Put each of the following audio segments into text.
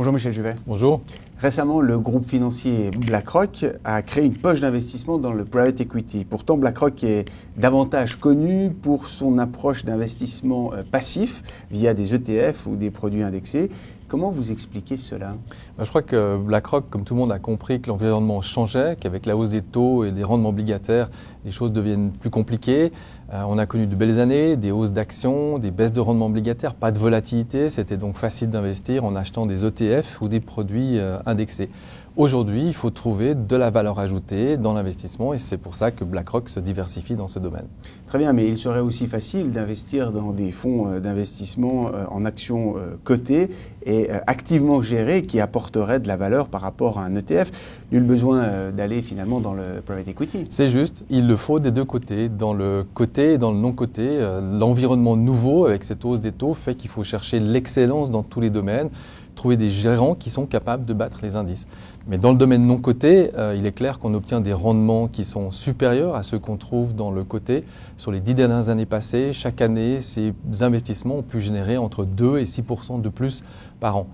Bonjour Michel Juvet. Bonjour. Récemment, le groupe financier BlackRock a créé une poche d'investissement dans le private equity. Pourtant, BlackRock est davantage connu pour son approche d'investissement passif via des ETF ou des produits indexés. Comment vous expliquez cela? Je crois que BlackRock, comme tout le monde, a compris que l'environnement changeait, qu'avec la hausse des taux et des rendements obligataires, les choses deviennent plus compliquées. On a connu de belles années, des hausses d'actions, des baisses de rendements obligataires, pas de volatilité. C'était donc facile d'investir en achetant des ETF ou des produits indexés. Aujourd'hui, il faut trouver de la valeur ajoutée dans l'investissement et c'est pour ça que BlackRock se diversifie dans ce domaine. Très bien, mais il serait aussi facile d'investir dans des fonds d'investissement en actions cotées et activement gérés qui apporteraient de la valeur par rapport à un ETF. Nul besoin d'aller finalement dans le private equity. C'est juste, il le faut des deux côtés, dans le côté et dans le non-côté. L'environnement nouveau avec cette hausse des taux fait qu'il faut chercher l'excellence dans tous les domaines, trouver des gérants qui sont capables de battre les indices. Mais dans le domaine non coté, il est clair qu'on obtient des rendements qui sont supérieurs à ceux qu'on trouve dans le coté. Sur les 10 dernières années passées, chaque année, ces investissements ont pu générer entre 2 et 6% de plus par an.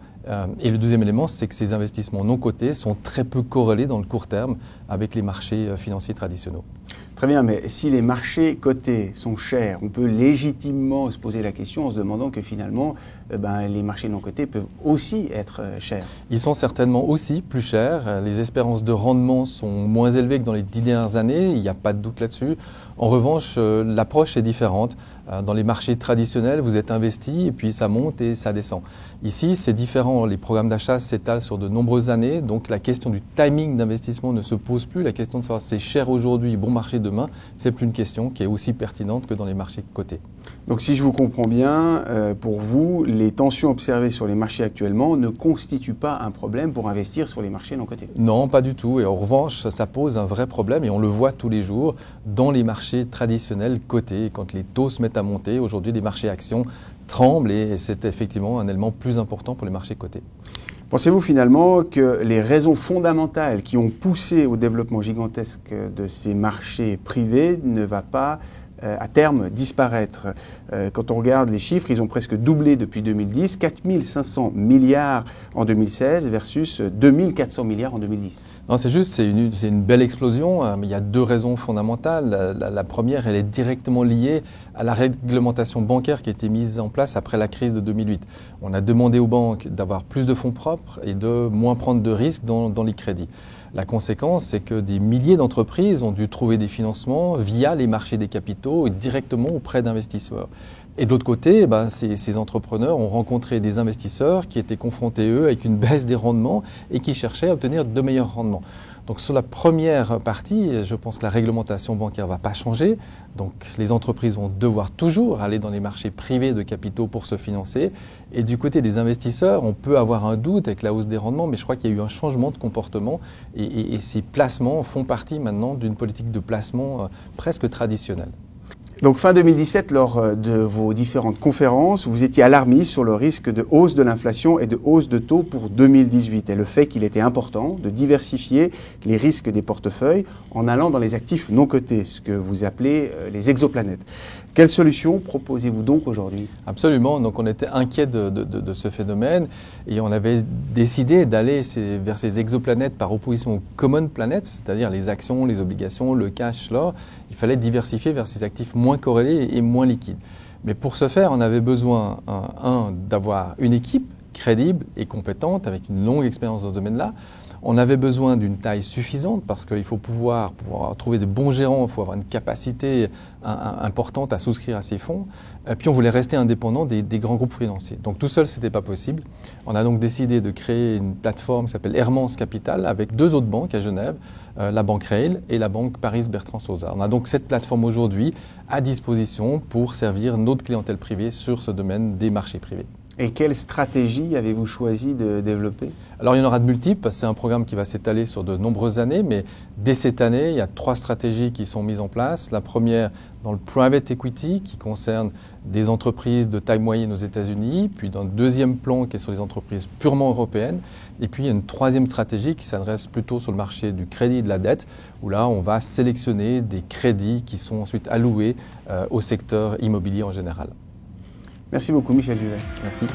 Et le deuxième élément, c'est que ces investissements non cotés sont très peu corrélés dans le court terme avec les marchés financiers traditionnels. Très bien, mais si les marchés cotés sont chers, on peut légitimement se poser la question en se demandant que finalement, les marchés non cotés peuvent aussi être chers. Ils sont certainement aussi plus chers. Les espérances de rendement sont moins élevées que dans les 10 dernières années, il n'y a pas de doute là-dessus. En revanche, l'approche est différente. Dans les marchés traditionnels, vous êtes investi et puis ça monte et ça descend. Ici, c'est différent. Les programmes d'achat s'étalent sur de nombreuses années, donc la question du timing d'investissement ne se pose plus. La question de savoir si c'est cher aujourd'hui, bon marché demain, c'est plus une question qui est aussi pertinente que dans les marchés cotés. Donc si je vous comprends bien, pour vous, les tensions observées sur les marchés actuellement ne constituent pas un problème pour investir sur les marchés non cotés? Non, pas du tout. Et en revanche, ça pose un vrai problème et on le voit tous les jours dans les marchés traditionnels cotés. Quand les taux se mettent à monter, aujourd'hui les marchés actions tremblent et c'est effectivement un élément plus important pour les marchés cotés. Pensez-vous finalement que les raisons fondamentales qui ont poussé au développement gigantesque de ces marchés privés ne va pas à terme disparaître? Quand on regarde les chiffres, ils ont presque doublé depuis 2010, 4 500 milliards en 2016 versus 2 400 milliards en 2010. Non, c'est juste, c'est une belle explosion, mais il y a deux raisons fondamentales. La première, elle est directement liée à la réglementation bancaire qui a été mise en place après la crise de 2008. On a demandé aux banques d'avoir plus de fonds propres et de moins prendre de risques dans les crédits. La conséquence, c'est que des milliers d'entreprises ont dû trouver des financements via les marchés des capitaux et directement auprès d'investisseurs. Et de l'autre côté, ces entrepreneurs ont rencontré des investisseurs qui étaient confrontés, eux, avec une baisse des rendements et qui cherchaient à obtenir de meilleurs rendements. Donc sur la première partie, je pense que la réglementation bancaire ne va pas changer. Donc les entreprises vont devoir toujours aller dans les marchés privés de capitaux pour se financer. Et du côté des investisseurs, on peut avoir un doute avec la hausse des rendements, mais je crois qu'il y a eu un changement de comportement et ces placements font partie maintenant d'une politique de placement presque traditionnelle. Donc fin 2017, lors de vos différentes conférences, vous étiez alarmiste sur le risque de hausse de l'inflation et de hausse de taux pour 2018 et le fait qu'il était important de diversifier les risques des portefeuilles en allant dans les actifs non cotés, ce que vous appelez les exoplanètes. Quelle solution proposez-vous donc aujourd'hui? Absolument, donc on était inquiet de ce phénomène et on avait décidé d'aller vers ces exoplanètes par opposition aux common planets, c'est-à-dire les actions, les obligations, le cash, l'or. Il fallait diversifier vers ces actifs moins corrélés et moins liquides. Mais pour ce faire, on avait besoin, d'avoir une équipe crédible et compétente avec une longue expérience dans ce domaine-là. On avait besoin d'une taille suffisante parce qu'il faut pouvoir trouver de bons gérants, il faut avoir une capacité importante à souscrire à ces fonds. Puis on voulait rester indépendant des grands groupes financiers. Donc tout seul, ce n'était pas possible. On a donc décidé de créer une plateforme qui s'appelle Hermance Capital avec deux autres banques à Genève, la Banque Rail et la Banque Paris Bertrand Sauza. On a donc cette plateforme aujourd'hui à disposition pour servir notre clientèle privée sur ce domaine des marchés privés. Et quelle stratégie avez-vous choisi de développer? Alors il y en aura de multiples, c'est un programme qui va s'étaler sur de nombreuses années, mais dès cette année, il y a 3 stratégies qui sont mises en place. La première dans le private equity qui concerne des entreprises de taille moyenne aux États-Unis, puis dans le deuxième plan qui est sur les entreprises purement européennes, et puis il y a une troisième stratégie qui s'adresse plutôt sur le marché du crédit et de la dette, où là on va sélectionner des crédits qui sont ensuite alloués au secteur immobilier en général. Merci beaucoup Michel Juvet. Merci.